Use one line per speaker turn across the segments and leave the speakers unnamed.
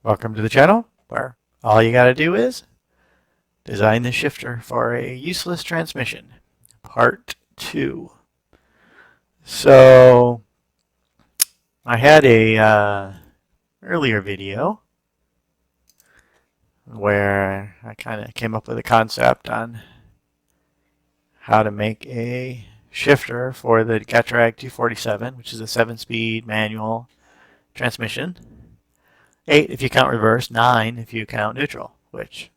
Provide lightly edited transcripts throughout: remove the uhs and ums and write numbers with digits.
Welcome to the channel where all you gotta do is design the shifter for a useless transmission. Part 2. So I had a earlier video where I kind of came up with a concept on how to make a shifter for the Getrag 247, which is a 7-speed manual transmission. 8 if you count reverse, 9 if you count neutral, which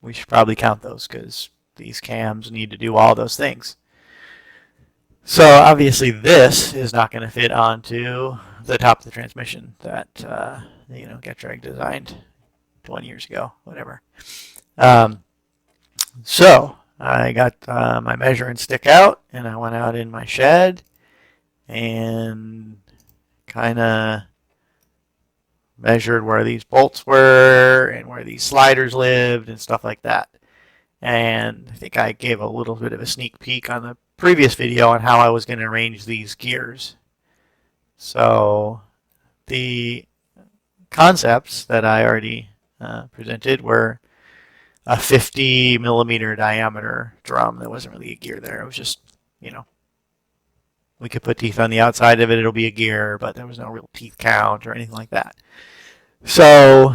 we should probably count those because these cams need to do all those things. So obviously this is not going to fit onto the top of the transmission that Getrag designed 20 years ago, whatever. So I got my measuring stick out and I went out in my shed and kind of measured where these bolts were and where these sliders lived and stuff like that. And I think I gave a little bit of a sneak peek on the previous video on how I was going to arrange these gears. So the concepts that I already presented were a 50 millimeter diameter drum. There wasn't really a gear there. It was just, we could put teeth on the outside of it. It'll be a gear, but there was no real teeth count or anything like that. So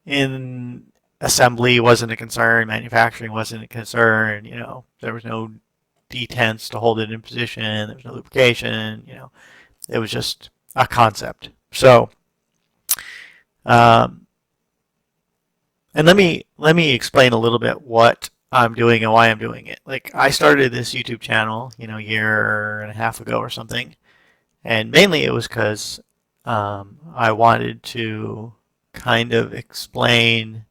in assembly wasn't a concern. Manufacturing wasn't a concern. There was no detents to hold it in position. There was no lubrication. It was just a concept. So, and let me explain a little bit what I'm doing and why I'm doing it. Like, I started this YouTube channel, a year and a half ago or something, and mainly it was because I wanted to kind of explain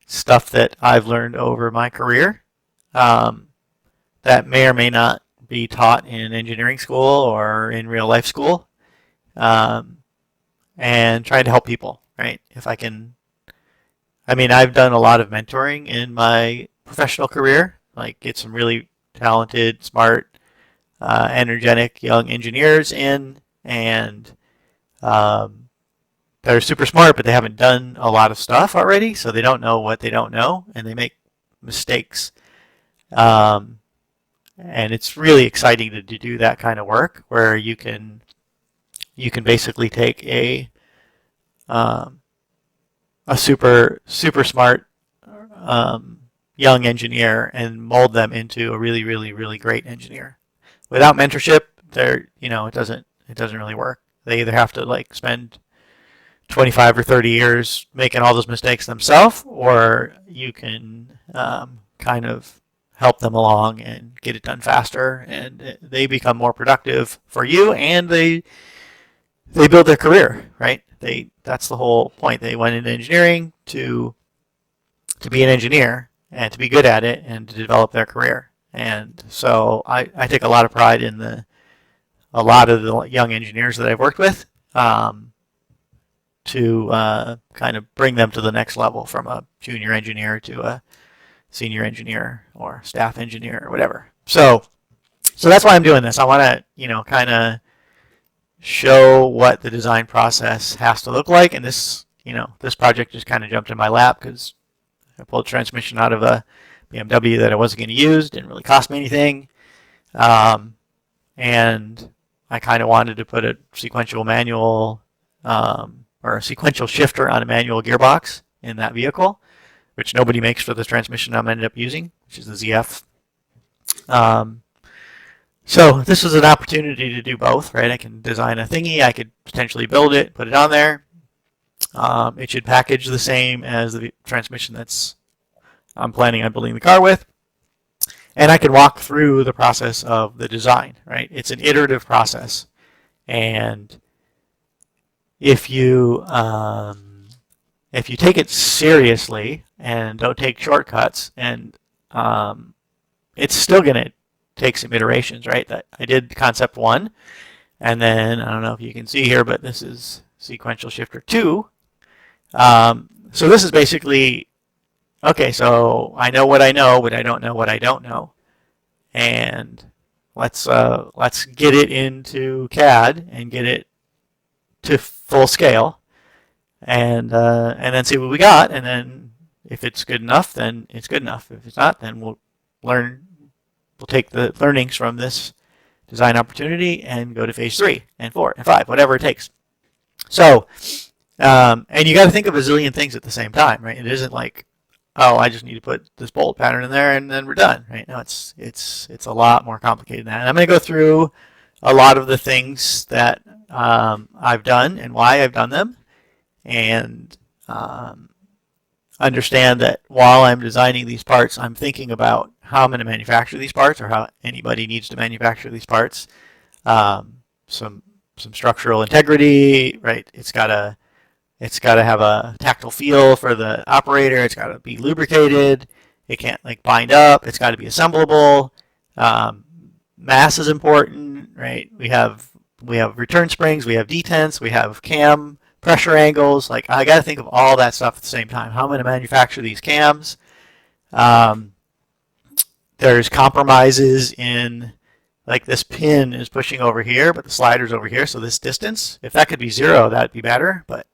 stuff that I've learned over my career that may or may not be taught in engineering school or in real life school, and trying to help people, right? If I can. I've done a lot of mentoring in my professional career, like get some really talented, smart, energetic young engineers in, and they're super smart, but they haven't done a lot of stuff already, so they don't know what they don't know, and they make mistakes. And it's really exciting to do that kind of work, where you can basically take a super smart young engineer and mold them into a really, really, really great engineer. Without mentorship, it doesn't really work. They either have to spend 25 or 30 years making all those mistakes themselves, or you can kind of help them along and get it done faster, and they become more productive for you, and they build their career, right? That's the whole point. They went into engineering to be an engineer and to be good at it and to develop their career. And so I take a lot of pride in a lot of the young engineers that I've worked with, to kind of bring them to the next level, from a junior engineer to a senior engineer or staff engineer or whatever. So that's why I'm doing this. I want to, kind of show what the design process has to look like. And this project just kind of jumped in my lap because I pulled a transmission out of a BMW that I wasn't going to use. Didn't really cost me anything. And I kind of wanted to put a sequential manual, or a sequential shifter on a manual gearbox in that vehicle, which nobody makes for the transmission I'm ended up using, which is the ZF. So this is an opportunity to do both, right? I can design a thingy, I could potentially build it, put it on there. It should package the same as the transmission I'm planning on building the car with. And I can walk through the process of the design, right? It's an iterative process. And if you take it seriously and don't take shortcuts, and it's still going to take some iterations, right? That I did concept 1, and then I don't know if you can see here, but this is sequential shifter 2. So this is basically, okay, so I know what I know, but I don't know what I don't know, and let's get it into CAD and get it to full scale, and then see what we got, and then if it's good enough, then it's good enough. If it's not, then we'll take the learnings from this design opportunity and go to phase 3 and 4 and 5, whatever it takes. So, and you got to think of a zillion things at the same time, right? It isn't like, oh, I just need to put this bolt pattern in there and then we're done, right? No, it's a lot more complicated than that. And I'm going to go through a lot of the things that I've done and why I've done them, and understand that while I'm designing these parts, I'm thinking about how I'm going to manufacture these parts, or how anybody needs to manufacture these parts. Some structural integrity, right? It's got to have a tactile feel for the operator. It's got to be lubricated. It can't like bind up. It's got to be assemblable. Mass is important, right? We have return springs. We have detents. We have cam pressure angles. Like, I got to think of all that stuff at the same time. How I'm going to manufacture these cams. There's compromises in, like, this pin is pushing over here, but the slider's over here. So this distance, if that could be 0, that'd be better. But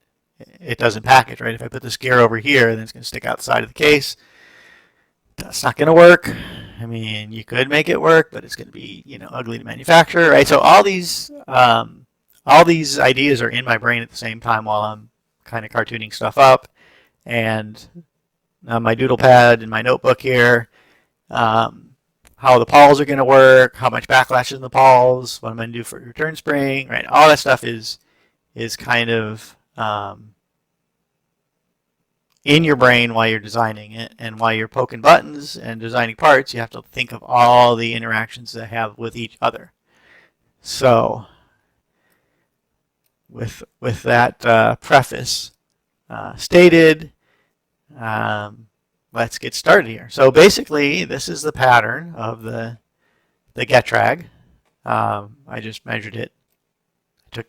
it doesn't package, right? If I put this gear over here, then it's going to stick out the side of the case. That's not going to work. I mean, you could make it work, but it's going to be, ugly to manufacture, right? So all these ideas are in my brain at the same time while I'm kind of cartooning stuff up. And on my doodle pad in my notebook here, how the pawls are going to work, how much backlash is in the pawls, what I'm going to do for return spring, right? All that stuff is kind of in your brain while you're designing it, and while you're poking buttons and designing parts, you have to think of all the interactions they have with each other. So, with that preface stated, let's get started here. So basically, this is the pattern of the Getrag. I just measured it. I took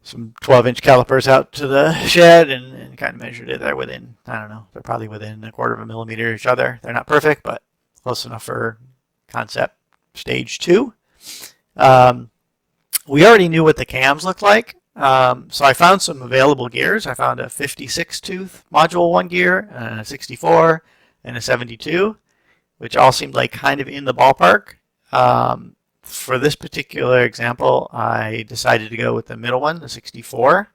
some 12-inch calipers out to the shed and kind of measured it. They're within, I don't know, they're probably within 1/4 of a millimeter of each other. They're not perfect, but close enough for concept stage 2. We already knew what the cams looked like, so I found some available gears. I found a 56 tooth module 1 gear, a 64, and a 72, which all seemed like kind of in the ballpark. For this particular example, I decided to go with the middle one, the 64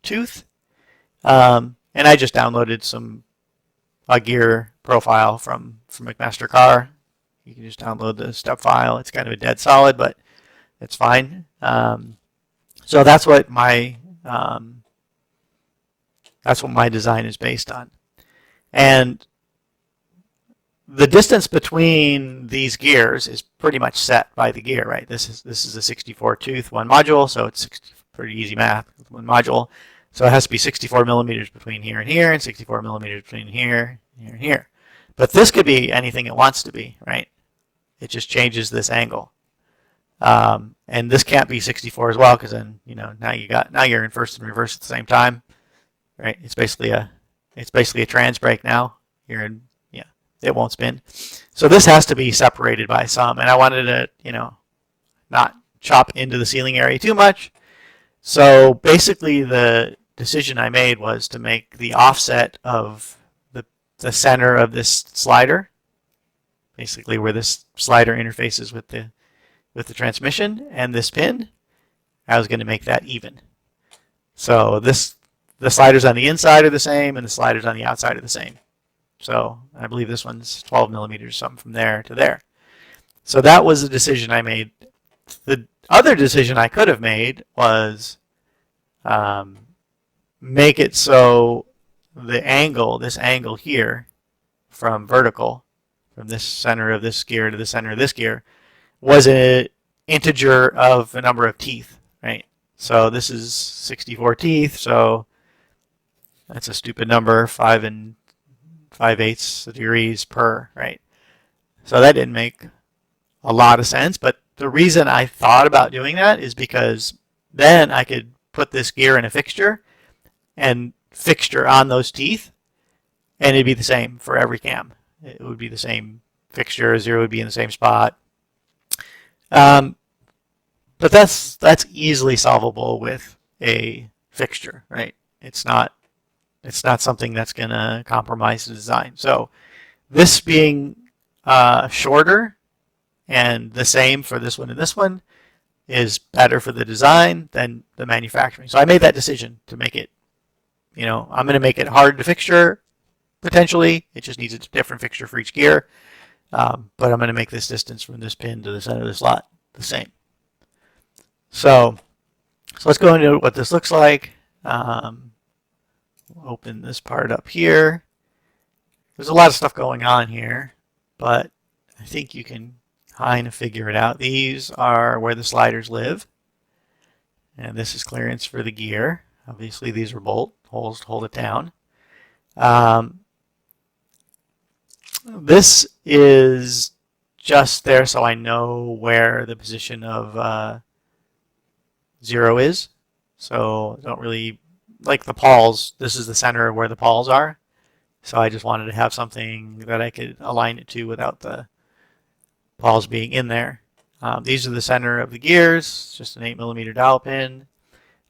tooth, and I just downloaded a gear profile from McMaster Car. You can just download the step file. It's kind of a dead solid, but it's fine. So that's what my design is based on, and the distance between these gears is pretty much set by the gear, right? This is a 64 tooth 1 module, so it's pretty easy math with 1 module. So it has to be 64 millimeters between here and here, and 64 millimeters between here and here. But this could be anything it wants to be, right? It just changes this angle. And this can't be 64 as well, because then now you're in first and reverse at the same time, right? It's basically a trans brake now. It won't spin. So this has to be separated by some, and I wanted to not chop into the sealing area too much. So basically, the decision I made was to make the offset of the center of this slider, basically where this slider interfaces with the transmission and this pin. I was going to make that even. So the sliders on the inside are the same, and the sliders on the outside are the same. So I believe this one's 12 millimeters, something from there to there. So that was the decision I made. The other decision I could have made was make it so this angle here, from vertical, from this center of this gear to the center of this gear, was an integer of a number of teeth, right? So this is 64 teeth, so that's a stupid number, 5 5/8 degrees per, right? So that didn't make a lot of sense, but the reason I thought about doing that is because then I could put this gear in a fixture and fixture on those teeth, and it'd be the same for every cam. It would be the same fixture, 0 would be in the same spot. But that's easily solvable with a fixture, right? It's not something that's going to compromise the design. So this being shorter and the same for this one and this one is better for the design than the manufacturing. So I made that decision to make it, I'm going to make it hard to fixture potentially. It just needs a different fixture for each gear. But I'm going to make this distance from this pin to the center of the slot the same. So let's go into what this looks like. We'll open this part up here. There's a lot of stuff going on here, but I think you can kind of figure it out. These are where the sliders live, and this is clearance for the gear. Obviously, these are bolt holes to hold it down. This is just there so I know where the position of 0 is. So I don't really like the pawls. This is the center of where the pawls are. So I just wanted to have something that I could align it to without the pawls being in there. These are the center of the gears, just an 8mm dowel pin.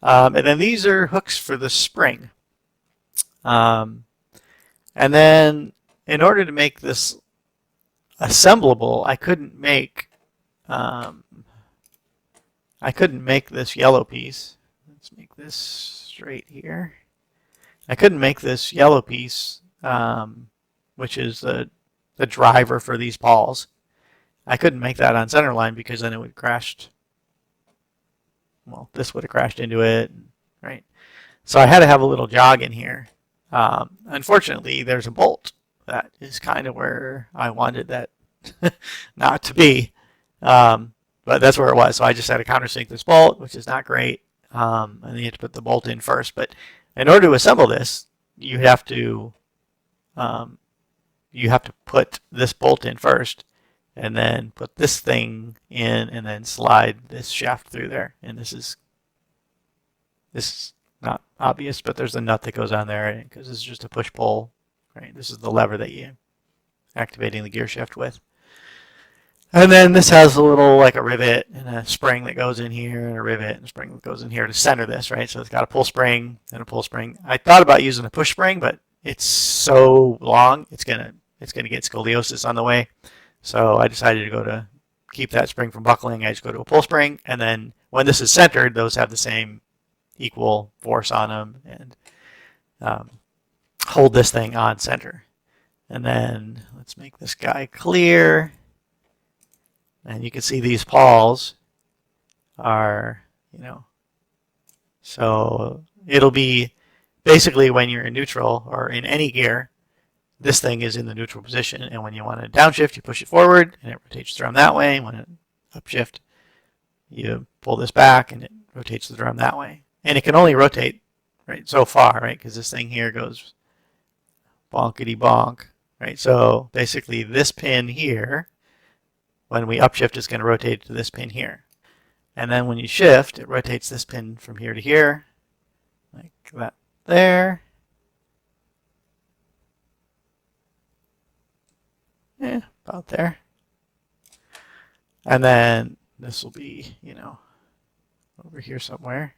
And then these are hooks for the spring. And then in order to make this assemblable, I couldn't make this yellow piece. Let's make this straight here. I couldn't make this yellow piece, which is the driver for these pawls. I couldn't make that on center line because then it would crashed. Well, this would have crashed into it, right? So I had to have a little jog in here. Unfortunately, there's a bolt. That is kind of where I wanted that not to be. But that's where it was. So I just had to countersink this bolt, which is not great. And then you have to put the bolt in first. But in order to assemble this, you have to put this bolt in first, and then put this thing in, and then slide this shaft through there. And this is not obvious, but there's a nut that goes on there because this is just a push-pull. Right? This is the lever that you're activating the gear shift with. And then this has a little, like a rivet and a spring that goes in here, and a rivet and a spring that goes in here to center this, right? So it's got a pull spring and a pull spring. I thought about using a push spring, but it's so long, it's gonna get scoliosis on the way. So I decided to keep that spring from buckling. I just go to a pull spring, and then when this is centered, those have the same equal force on them, and hold this thing on center. And then let's make this guy clear. And you can see these pawls are, so it'll be basically when you're in neutral or in any gear, this thing is in the neutral position. And when you want to downshift, you push it forward and it rotates the drum that way. When it upshift, you pull this back and it rotates the drum that way. And it can only rotate right so far, right? Because this thing here goes bonkety bonk, right? So basically this pin here, when we upshift, it's going to rotate to this pin here. And then when you shift, it rotates this pin from here to here, like that there. Yeah, about there. And then this will be, over here somewhere.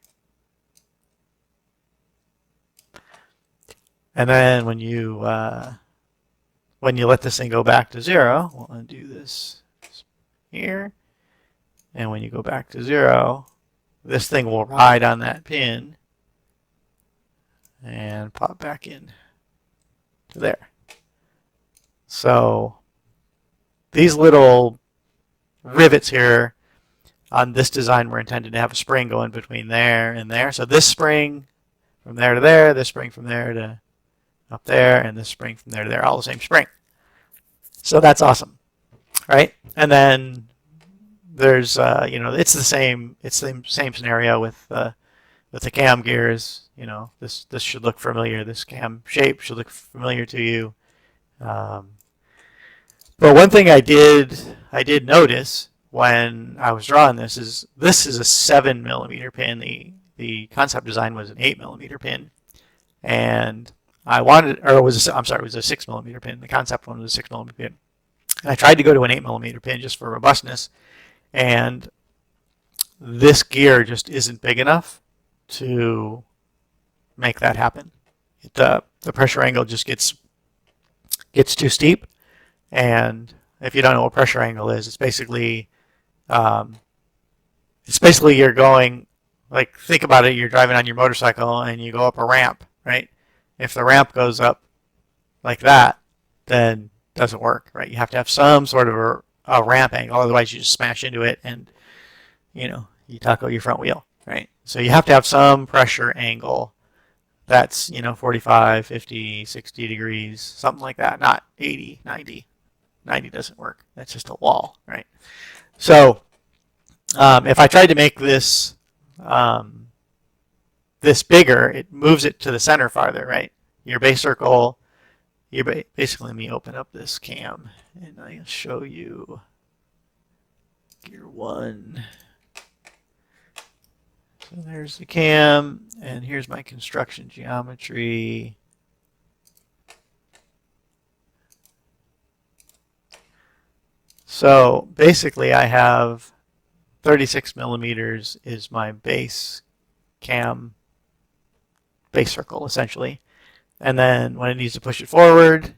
And then when you let this thing go back to 0, we'll undo this here. And when you go back to 0, this thing will ride on that pin and pop back in to there. So these little rivets here on this design were intended to have a spring going between there and there. So this spring from there to there, this spring from there to up there, and this spring from there to there, all the same spring. So that's awesome, right? And then there's, it's the same scenario with the cam gears. This should look familiar. This cam shape should look familiar to you. But one thing I did notice when I was drawing this is a 7mm pin. The concept design was an 8mm pin, and I wanted, or it was a 6mm pin. The concept one was a 6mm pin. And I tried to go to an 8mm pin just for robustness, and this gear just isn't big enough to make that happen. The pressure angle just gets too steep, and if you don't know what pressure angle is, um, it's basically you're going, like, think about it, you're driving on your motorcycle and you go up a ramp, right? If the ramp goes up like that, then it doesn't work, right? You have to have some sort of a ramp angle, otherwise you just smash into it and you tackle your front wheel, right? So you have to have some pressure angle that's 45, 50, 60 degrees, something like that, not 80, 90. 90 doesn't work. That's just a wall, right? So if I tried to make this this bigger, it moves it to the center farther, right? Your base circle, basically, let me open up this cam and I'll show you gear 1. So there's the cam, and here's my construction geometry. So basically I have 36 millimeters is my base cam, base circle essentially. And then when it needs to push it forward,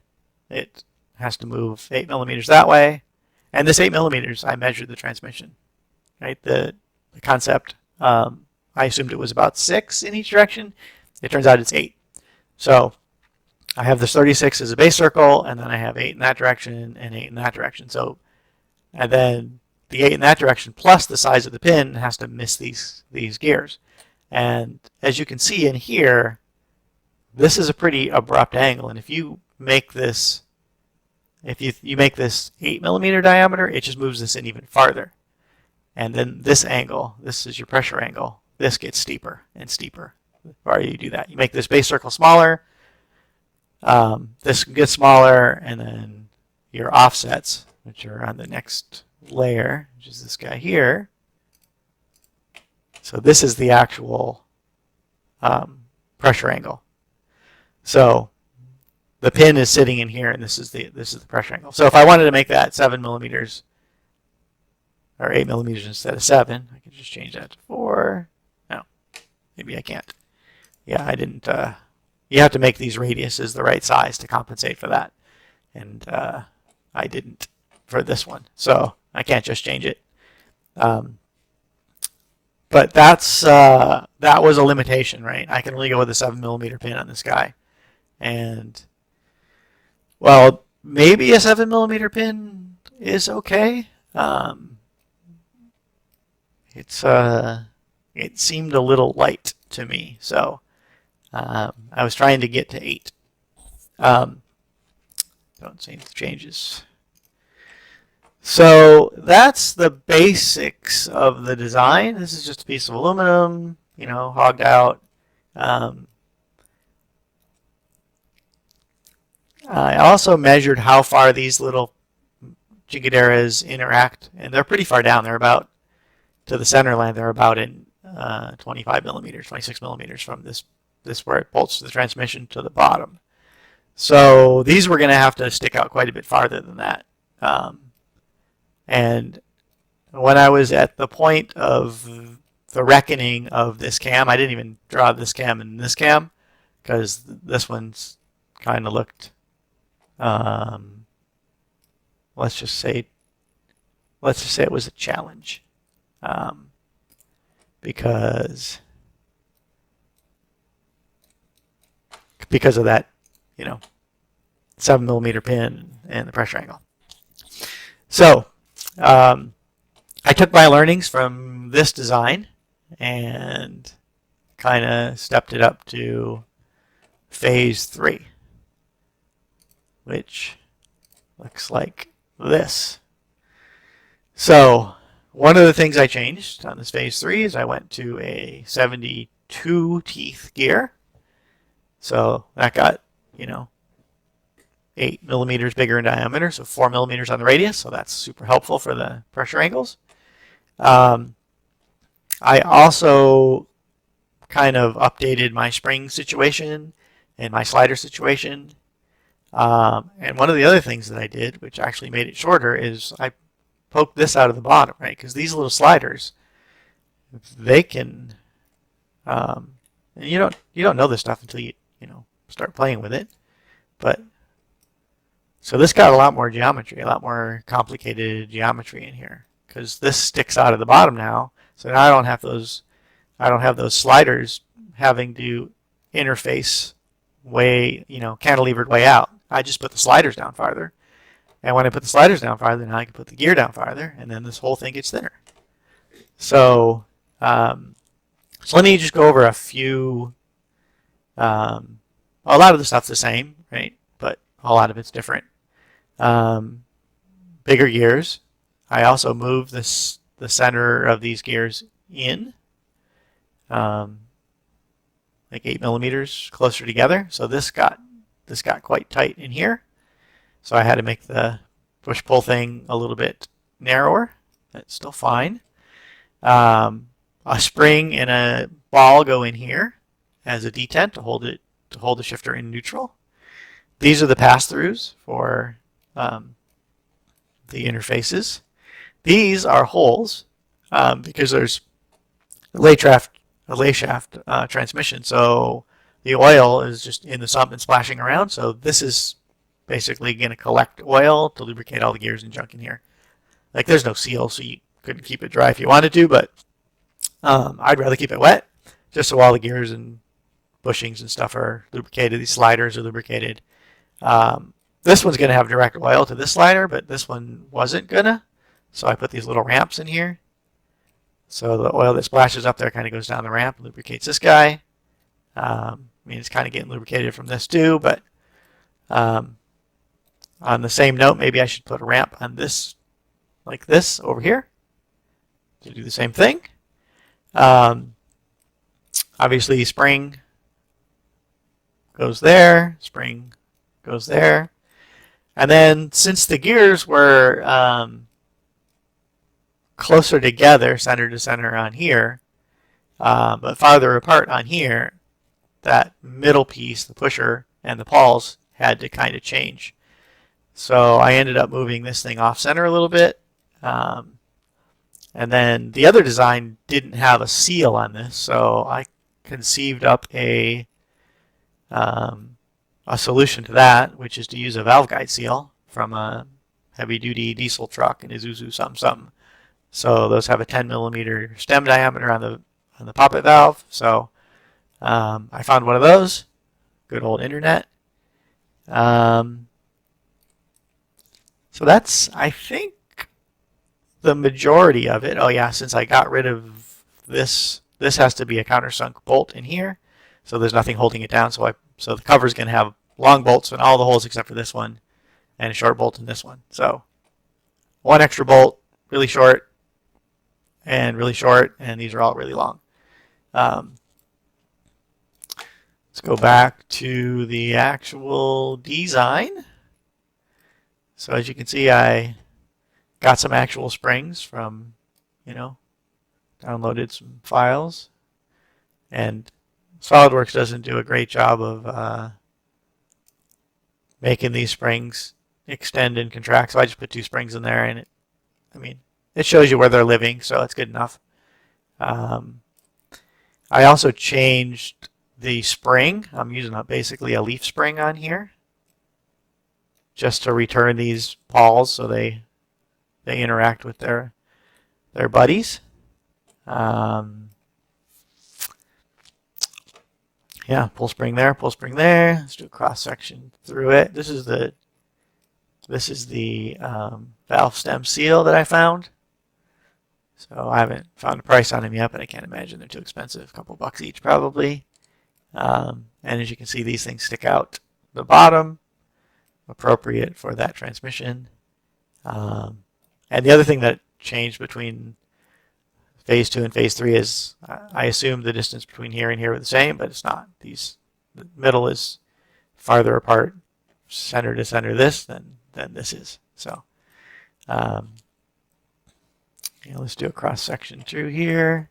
it has to move 8 millimeters that way. And this 8 millimeters, I measured the transmission, right? The concept, I assumed it was about 6 in each direction. It turns out it's 8. So I have this 36 as a base circle, and then I have 8 in that direction and 8 in that direction. So, and then the 8 in that direction plus the size of the pin has to miss these gears. And as you can see in here, this is a pretty abrupt angle. And if you make this, you make this 8 millimeter diameter, it just moves this in even farther. And then this angle, this is your pressure angle, this gets steeper and steeper the farther you do that. You make this base circle smaller, this gets smaller, and then your offsets, which are on the next layer, which is this guy here. So this is the actual pressure angle. So the pin is sitting in here, and this is the pressure angle. So if I wanted to make that 7 millimeters or 8 millimeters instead of 7, I could just change that to 4. No, maybe I can't. Yeah, I didn't. You have to make these radiuses the right size to compensate for that, and I didn't for this one, so I can't just change it. But that was a limitation, right? I can only go with a 7 millimeter pin on this guy, and well, maybe a 7 millimeter pin is okay. It seemed a little light to me, so I was trying to get to 8. Don't see any changes. So that's the basics of the design. This is just a piece of aluminum, hogged out. I also measured how far these little jigaderas interact, and they're pretty far down. They're about to the center line. They're about in 25 millimeters, 26 millimeters from this where it bolts the transmission to the bottom. So these were going to have to stick out quite a bit farther than that. And when I was at the point of the reckoning of this cam, I didn't even draw this cam and this cam because this one's kind of looked, let's just say it was a challenge, because of that, 7 millimeter pin and the pressure angle. So I took my learnings from this design and kind of stepped it up to phase 3, which looks like this. So one of the things I changed on this phase 3 is I went to a 72 teeth gear. So that got, 8 millimeters bigger in diameter, so 4 millimeters on the radius, so that's super helpful for the pressure angles. I also kind of updated my spring situation and my slider situation. And one of the other things that I did, which actually made it shorter, is I poked this out of the bottom, right? Because these little sliders, they can And you don't know this stuff until you know start playing with it. But so this got a lot more geometry, a lot more complicated geometry in here because this sticks out of the bottom now. So now I don't have those sliders having to interface way, cantilevered way out. I just put the sliders down farther. And when I put the sliders down farther, now I can put the gear down farther, and then this whole thing gets thinner. So, so let me just go over a few. A lot of the stuff's the same, right? But a lot of it's different. Bigger gears. I also moved the center of these gears in, like 8 millimeters closer together. So this got quite tight in here. So I had to make the push-pull thing a little bit narrower. That's still fine. A spring and a ball go in here as a detent to hold the shifter in neutral. These are the pass-throughs for the interfaces. These are holes because there's a lay shaft transmission, so the oil is just in the sump and splashing around. So this is basically going to collect oil to lubricate all the gears and junk in here. Like there's no seal, so you couldn't keep it dry if you wanted to, but I'd rather keep it wet just so all the gears and bushings and stuff are lubricated. These sliders are lubricated. This one's going to have direct oil to this slider, but this one wasn't going to. So I put these little ramps in here. So the oil that splashes up there kind of goes down the ramp and lubricates this guy. I mean, it's kind of getting lubricated from this too, but on the same note, maybe I should put a ramp on this, like this over here, to do the same thing. Obviously, spring goes there, spring goes there. And then since the gears were closer together, center to center on here, but farther apart on here, that middle piece, the pusher and the pawls, had to kind of change. So I ended up moving this thing off center a little bit. And then the other design didn't have a seal on this, so I conceived up a solution to that, which is to use a valve guide seal from a heavy-duty diesel truck, an Isuzu something. So those have a 10 millimeter stem diameter on the poppet valve. So I found one of those. Good old internet. So that's, I think, the majority of it. Oh yeah, since I got rid of this has to be a countersunk bolt in here, so there's nothing holding it down. So the cover's going to have long bolts in all the holes except for this one, and a short bolt in this one. So one extra bolt, really short, and really short, and these are all really long. Let's go back to the actual design. So as you can see, I got some actual springs from, downloaded some files. And SolidWorks doesn't do a great job of making these springs extend and contract. So I just put 2 springs in there, and it shows you where they're living, so it's good enough. I also changed the spring. I'm using basically a leaf spring on here just to return these pawls so they interact with their buddies. Yeah, pull spring there, pull spring there. Let's do a cross section through it. This is the valve stem seal that I found. So I haven't found a price on them yet, but I can't imagine they're too expensive. A couple bucks each probably. And as you can see, these things stick out the bottom, appropriate for that transmission. And the other thing that changed between phase 2 and phase 3 is I assumed the distance between here and here were the same, but it's not. The middle is farther apart, center to center this than this is. So let's do a cross section through here.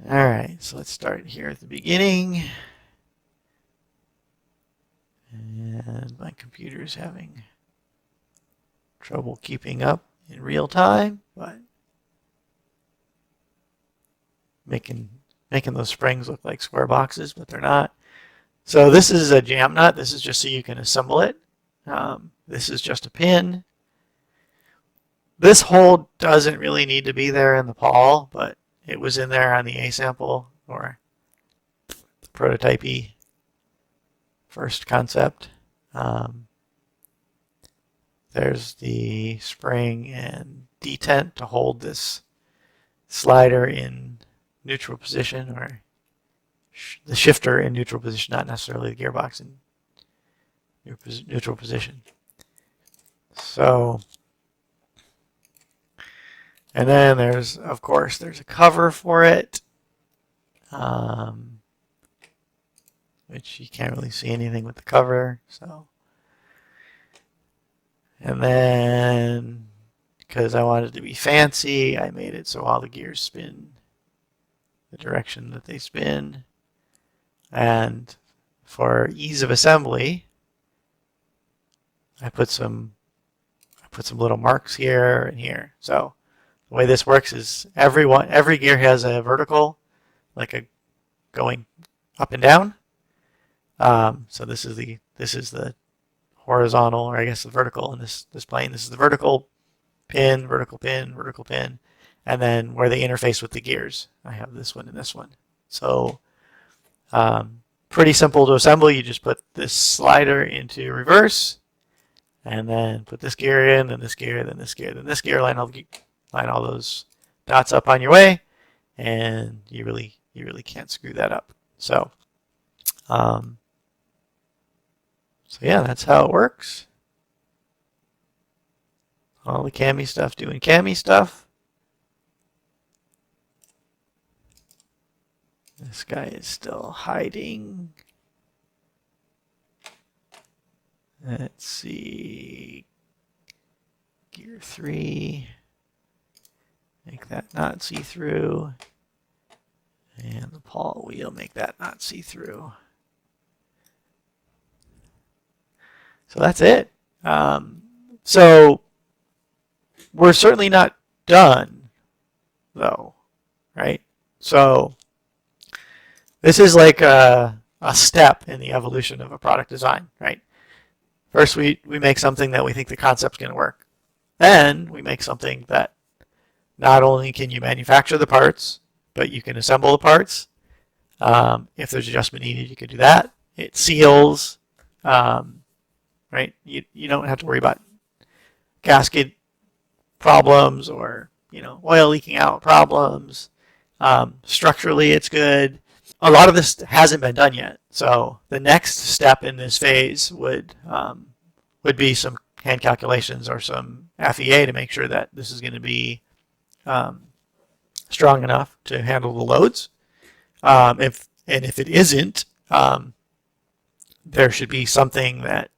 All right, so let's start here at the beginning. And my computer's having trouble keeping up in real time, but making those springs look like square boxes, but they're not. So this is a jam nut. This is just so you can assemble it. This is just a pin. This hole doesn't really need to be there in the pawl, but it was in there on the A sample, or the prototype-y first concept. There's the spring and detent to hold this slider in neutral position, or the shifter in neutral position, not necessarily the gearbox in neutral position. So, and then there's, of course, there's a cover for it, which you can't really see anything with the cover. So, and then because I wanted it to be fancy, I made it so all the gears spin the direction that they spin. And for ease of assembly, I put some little marks here and here. So the way this works is every gear has a vertical, like a going up and down. So this is the horizontal, or I guess the vertical in this plane. This is the vertical pin, vertical pin, vertical pin, and then where they interface with the gears, I have this one and this one. So pretty simple to assemble. You just put this slider into reverse, and then put this gear in, then this gear, then this gear, then this gear. Line all those dots up on your way, and you really can't screw that up. So, so yeah, that's how it works. All the cami stuff doing cami stuff. This guy is still hiding. Let's see. Gear 3. Make that not see-through. And the pawl wheel, make that not see-through. So that's it. So we're certainly not done, though, right? So this is like a step in the evolution of a product design, right? First, we make something that we think the concept's going to work. Then we make something that not only can you manufacture the parts, but you can assemble the parts. If there's adjustment needed, you can do that. It seals, right? You don't have to worry about gasket problems or oil leaking out problems. Structurally, it's good. A lot of this hasn't been done yet, so the next step in this phase would be some hand calculations or some FEA to make sure that this is going to be strong enough to handle the loads. If it isn't, there should be something that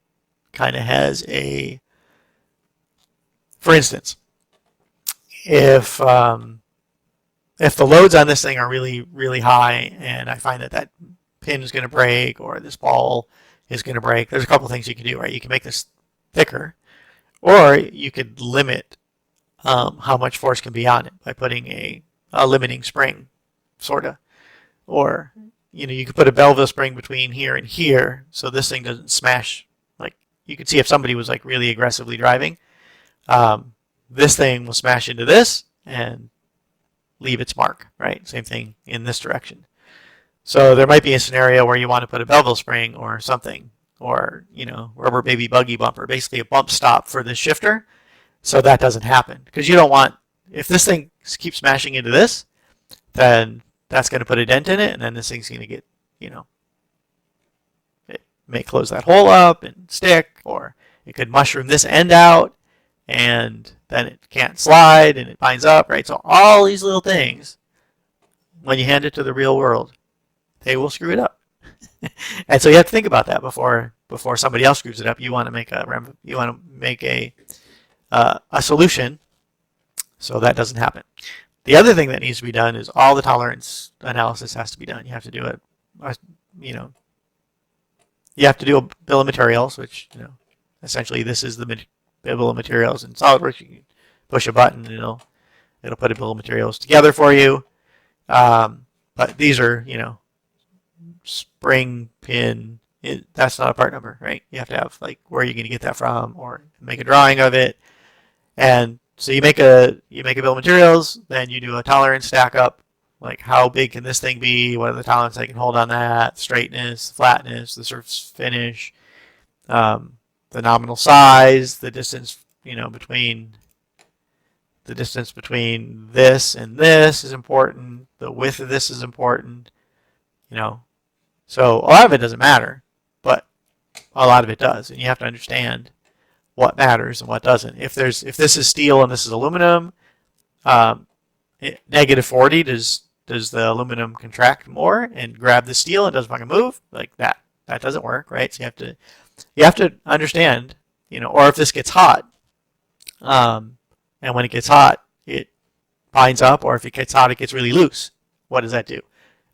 kind of has a, for instance, if the loads on this thing are really high, and I find that pin is going to break or this ball is going to break, there's a couple things you can do, right? You can make this thicker, or you could limit how much force can be on it by putting a limiting spring, sort of. Or you could put a Belleville spring between here and here, so this thing doesn't smash. Like you could see if somebody was like really aggressively driving, this thing will smash into this and leave its mark, right? Same thing in this direction. So there might be a scenario where you want to put a Belleville spring or something, or rubber baby buggy bumper, basically a bump stop for this shifter, so that doesn't happen. Because you don't want, if this thing keeps smashing into this, then that's going to put a dent in it, and then this thing's going to get, it may close that hole up and stick, or it could mushroom this end out, and then it can't slide, and it binds up, right? So all these little things, when you hand it to the real world, they will screw it up. And so you have to think about that before somebody else screws it up. You want to make a solution so that doesn't happen. The other thing that needs to be done is all the tolerance analysis has to be done. You have to do it, you have to do a bill of materials, which, essentially this is the bill of materials in SolidWorks. You can push a button and it'll put a bill of materials together for you. But these are, spring pin. That's not a part number, right? You have to have like where you're going to get that from, or make a drawing of it. And so you make a bill of materials, then you do a tolerance stack up. Like how big can this thing be? What are the tolerances I can hold on that? Straightness, flatness, the surface finish, the nominal size, the distance, between this and this is important. The width of this is important. So a lot of it doesn't matter, but a lot of it does, and you have to understand what matters and what doesn't. If this is steel and this is aluminum, -40, does the aluminum contract more and grab the steel and doesn't fucking move? Like that doesn't work, right? So you have to understand, or if this gets hot, and when it gets hot, it binds up, or if it gets hot, it gets really loose. What does that do?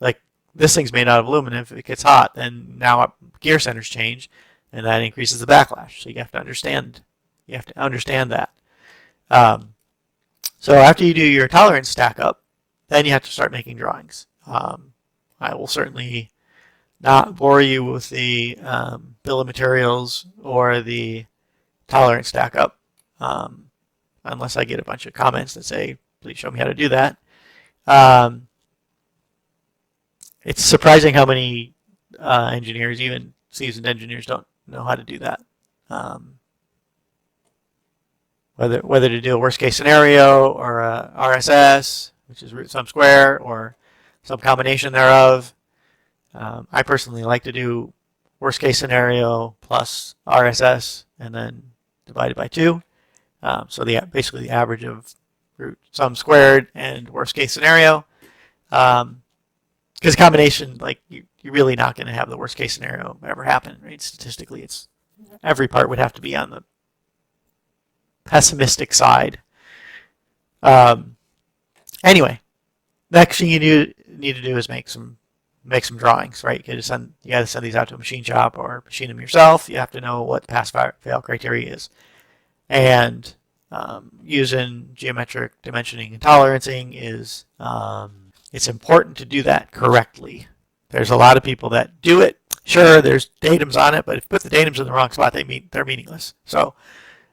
Like this thing's made out of aluminum. If it gets hot, then now gear centers change, and that increases the backlash. So you have to understand. That. So after you do your tolerance stack up, then you have to start making drawings. I will certainly not bore you with the bill of materials or the tolerance stack up, unless I get a bunch of comments that say, please show me how to do that. It's surprising how many engineers, even seasoned engineers, don't know how to do that. Whether to do a worst case scenario or a RSS, which is root sum square, or some combination thereof. I personally like to do worst case scenario plus RSS and then divided by 2. So basically the average of root sum squared and worst case scenario. Because combination, like you're really not going to have the worst case scenario ever happen, right? Statistically, every part would have to be on the pessimistic side. Anyway, next thing you need to do is make some drawings, right? You got to send these out to a machine shop or machine them yourself. You have to know what the pass-fail criteria is, and using geometric dimensioning and tolerancing is it's important to do that correctly. There's a lot of people that do it. Sure, there's datums on it, but if you put the datums in the wrong spot, they're meaningless. So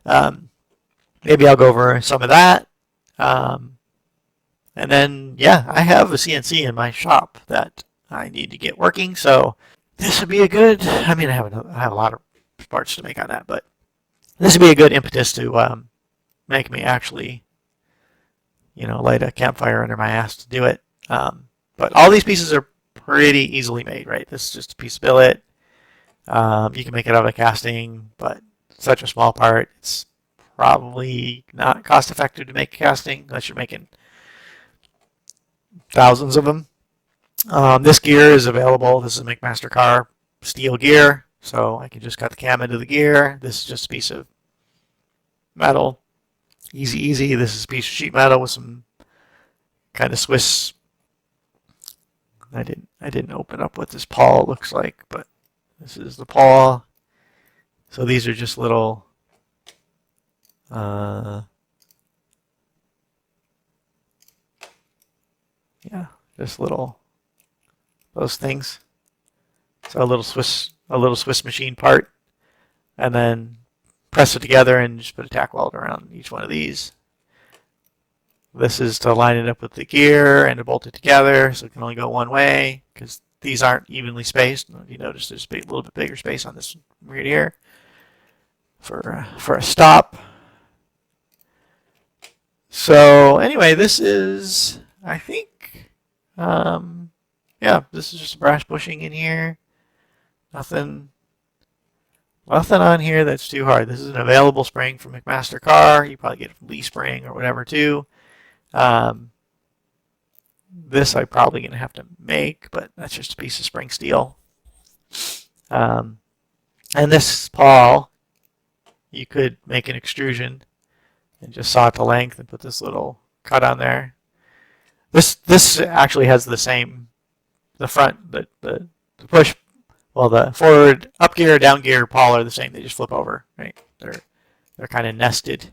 maybe I'll go over some of that. And then, I have a CNC in my shop that I need to get working. So this would be a good, I have a lot of parts to make on that, but this would be a good impetus to make me actually, light a campfire under my ass to do it. But all these pieces are pretty easily made, right? This is just a piece of billet. You can make it out of casting, but such a small part, it's probably not cost effective to make casting unless you're making thousands of them. This gear is available. This is a McMaster car steel gear, so I can just cut the cam into the gear. This is just a piece of metal. Easy. This is a piece of sheet metal with some kind of Swiss. I didn't open up what this pawl looks like, but this is the pawl. So these are just little just those things. So a little Swiss machine part, and then press it together and just put a tack weld around each one of these. This is to line it up with the gear and to bolt it together, so it can only go one way because these aren't evenly spaced. You notice there's a little bit bigger space on this right here for a stop. So anyway, this is, I think, this is just brass bushing in here. Nothing on here that's too hard. This is an available spring from McMaster car. You probably get a Lee spring or whatever too. This I'm probably going to have to make, but that's just a piece of spring steel. And this pawl, you could make an extrusion and just saw it to length and put this little cut on there. This actually has the front, the push, the forward up gear, down gear, pawl are the same. They just flip over, right? They're kind of nested.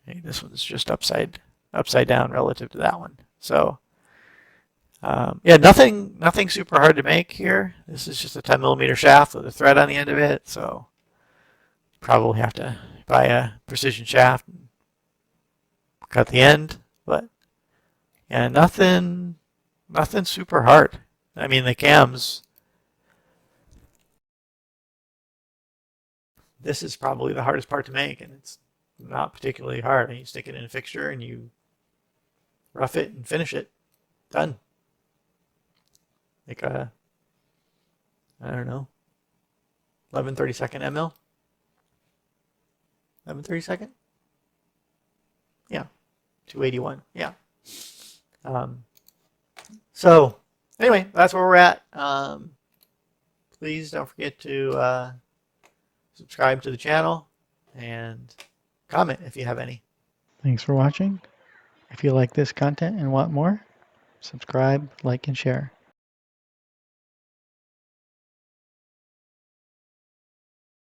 Okay, this one's just upside down relative to that one. So Yeah, nothing super hard to make here. This is just a 10 millimeter shaft with a thread on the end of it, so probably have to buy a precision shaft and cut the end. But yeah, nothing super hard. I mean, the cams. This is probably the hardest part to make, and it's not particularly hard. You stick it in a fixture and you rough it and finish it. Done. Like a, I don't know, 11/32 ml. 11/32. Yeah, 281. Yeah. Um, so anyway, that's where we're at. Please don't forget to subscribe to the channel and comment if you have any. Thanks for watching. If you like this content and want more, subscribe, like, and share.